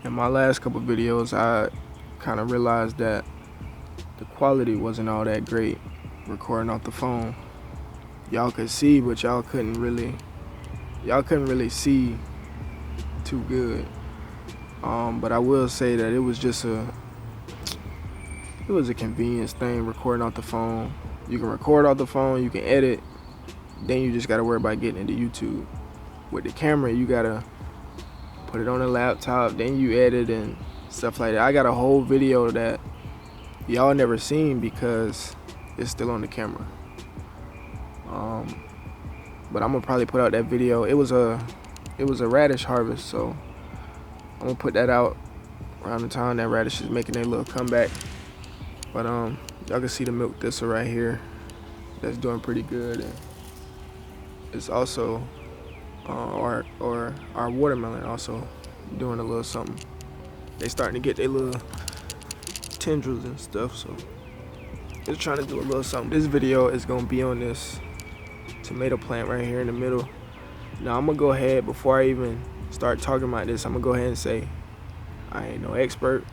In my last couple videos, I kind of realized that the quality wasn't all that great recording off the phone. Y'all could see, but y'all couldn't really see too good. But I will say that it was a convenience thing recording off the phone. You can record off the phone, you can edit, then you just gotta worry about getting into YouTube. With the camera, you gotta put it on the laptop, then you edit and stuff like that. I got a whole video that y'all never seen because it's still on the camera. But I'm gonna probably put out that video. It was a radish harvest, so I'm gonna put that out around the time that radish is making their little comeback. But y'all can see the milk thistle right here that's doing pretty good. And it's also our watermelon also doing a little something. They starting to get their little tendrils and stuff, so just trying to do a little something. This video is gonna be on this tomato plant right here in the middle. Now I'm gonna go ahead, before I even start talking about this, I'm gonna go ahead and say I ain't no expert,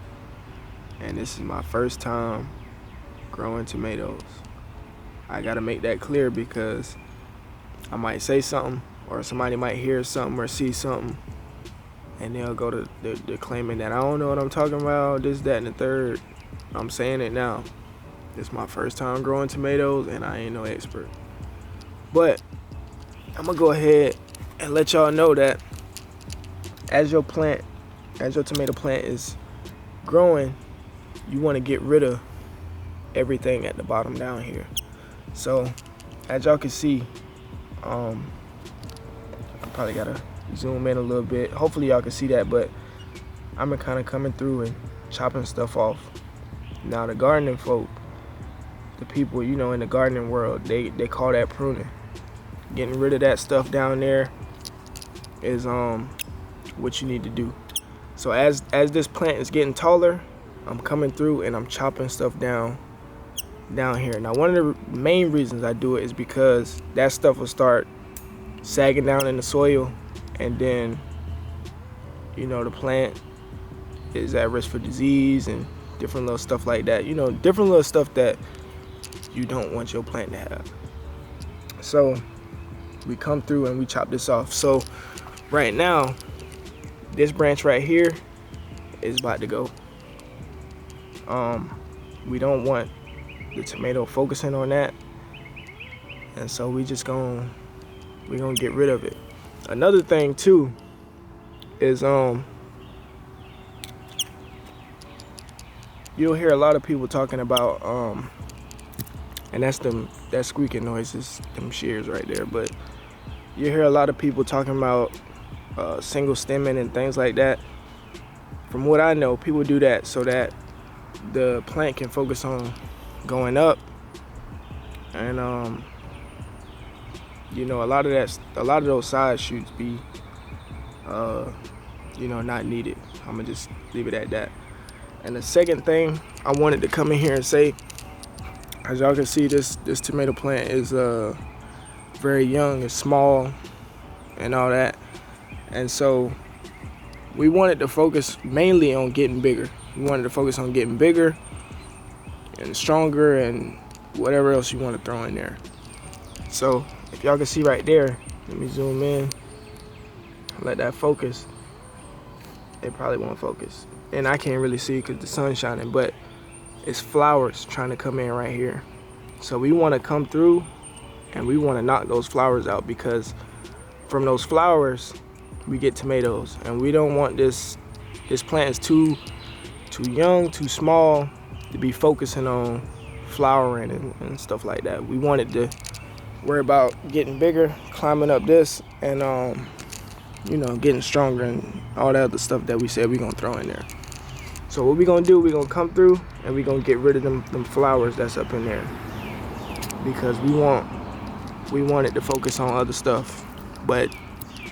and this is my first time growing tomatoes. I gotta make that clear because I might say something, or somebody might hear something or see something, and they'll go to they're claiming that I don't know what I'm talking about, this, that, and the third. I'm saying it now. This is my first time growing tomatoes, and I ain't no expert. But I'm gonna go ahead and let y'all know that as your tomato plant is growing, you want to get rid of everything at the bottom down here. So as y'all can see, I probably gotta zoom in a little bit. Hopefully y'all can see that, but I'm kind of coming through and chopping stuff off. Now the gardening folk, the people, you know, in the gardening world, they call that pruning. Getting rid of that stuff down there is what you need to do. So as this plant is getting taller, I'm coming through and I'm chopping stuff down here. Now one of the main reasons I do it is because that stuff will start sagging down in the soil, and then, you know, the plant is at risk for disease and different little stuff like that. You know, different little stuff that you don't want your plant to have. So we come through and we chop this off. So right now, this branch right here is about to go. We don't want the tomato focusing on that, and so we're gonna get rid of it. Another thing too is you'll hear a lot of people talking about and that squeaking noise is them shears right there, but you hear a lot of people talking about single stemming and things like that. From what I know, people do that so that the plant can focus on going up, and you know, a lot of those side shoots be you know, not needed. I'm gonna just leave it at that. And the second thing I wanted to come in here and say, as y'all can see, this tomato plant is very young, it's small and all that, and so we wanted to focus mainly on getting bigger. We wanted to focus on getting bigger and stronger and whatever else you want to throw in there. So if y'all can see right there, let me zoom in, let that focus. It probably won't focus, and I can't really see because the sun's shining, but it's flowers trying to come in right here. So we want to come through and we want to knock those flowers out, because from those flowers we get tomatoes, and we don't want this plant is too young, too small to be focusing on flowering and stuff like that. We wanted to worry about getting bigger, climbing up this, and you know, getting stronger and all that other stuff that we said we're gonna throw in there. So what we're gonna do, we're gonna come through and we're gonna get rid of them flowers that's up in there, because we want it to focus on other stuff, but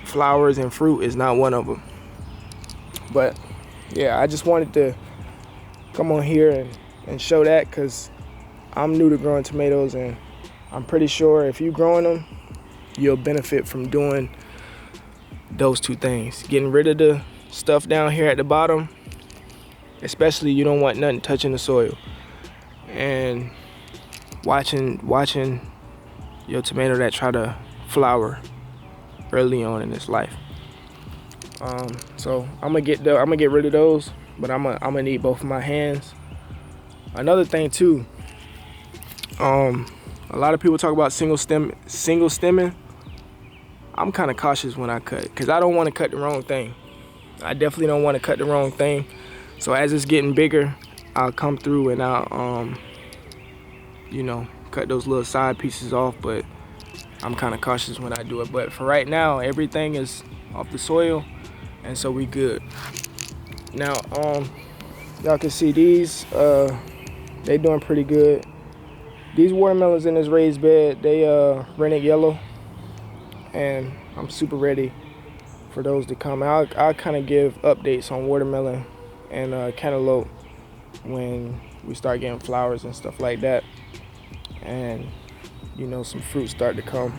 flowers and fruit is not one of them. But yeah, I just wanted to come on here and show that, because I'm new to growing tomatoes, and I'm pretty sure if you're growing them, you'll benefit from doing those two things: getting rid of the stuff down here at the bottom, especially you don't want nothing touching the soil. And watching your tomato that try to flower early on in its life. So I'm gonna get rid of those, but I'm gonna need both of my hands. Another thing too, a lot of people talk about single stemming. I'm kind of cautious when I cut, because I don't want to cut the wrong thing. I definitely don't want to cut the wrong thing. So as it's getting bigger, I'll come through and I'll cut those little side pieces off, but I'm kind of cautious when I do it. But for right now, everything is off the soil, and so we good. Now, y'all can see these, they doing pretty good. These watermelons in this raised bed, they rennet yellow, and I'm super ready for those to come. I'll kind of give updates on watermelon and cantaloupe when we start getting flowers and stuff like that, and some fruits start to come.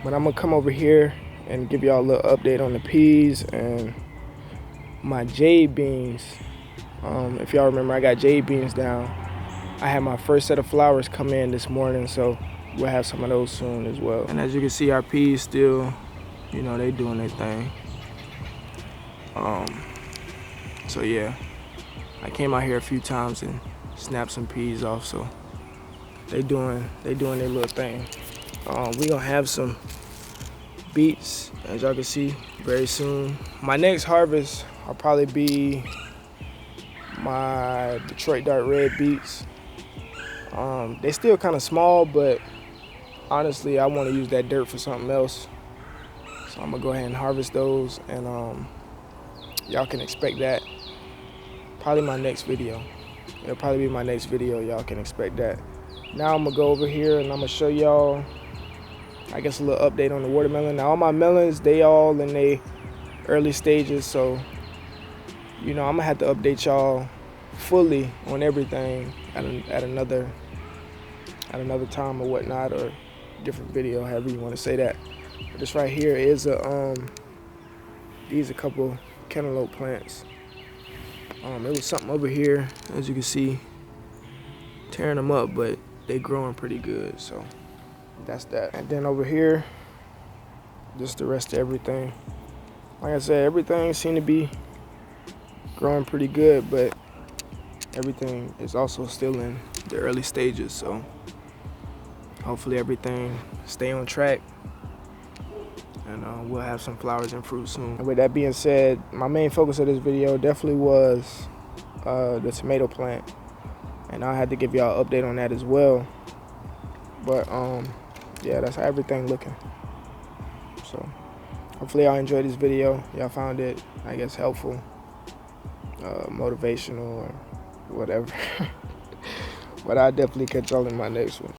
But I'm gonna come over here and give y'all a little update on the peas and my jade beans. If y'all remember, I got jade beans down. I had my first set of flowers come in this morning, so we'll have some of those soon as well. And as you can see, our peas still, they doing their thing. So yeah, I came out here a few times and snapped some peas off, so they doing their little thing. We gonna have some beets, as y'all can see, very soon. My next harvest will probably be my Detroit Dark Red beets. They still kind of small, but honestly, I want to use that dirt for something else. So I'm gonna go ahead and harvest those, and y'all can expect that. Probably my next video. It'll probably be my next video. Y'all can expect that. Now I'm gonna go over here and I'm gonna show y'all, I guess, a little update on the watermelon. Now all my melons, they all in their early stages, so I'm gonna have to update y'all fully on everything at another time or whatnot, or different video, however you want to say that. But this right here is these a couple cantaloupe plants. There was something over here, as you can see, tearing them up, but they growing pretty good, so that's that. And then over here, just the rest of everything. Like I said, everything seemed to be growing pretty good, but everything is also still in the early stages, so hopefully everything stay on track, and we'll have some flowers and fruit soon. And with that being said, my main focus of this video definitely was the tomato plant, and I had to give y'all an update on that as well. But yeah, that's how everything looking. So hopefully y'all enjoyed this video. Y'all found it, I guess, helpful, motivational, or whatever. But I'll definitely catch y'all in my next one.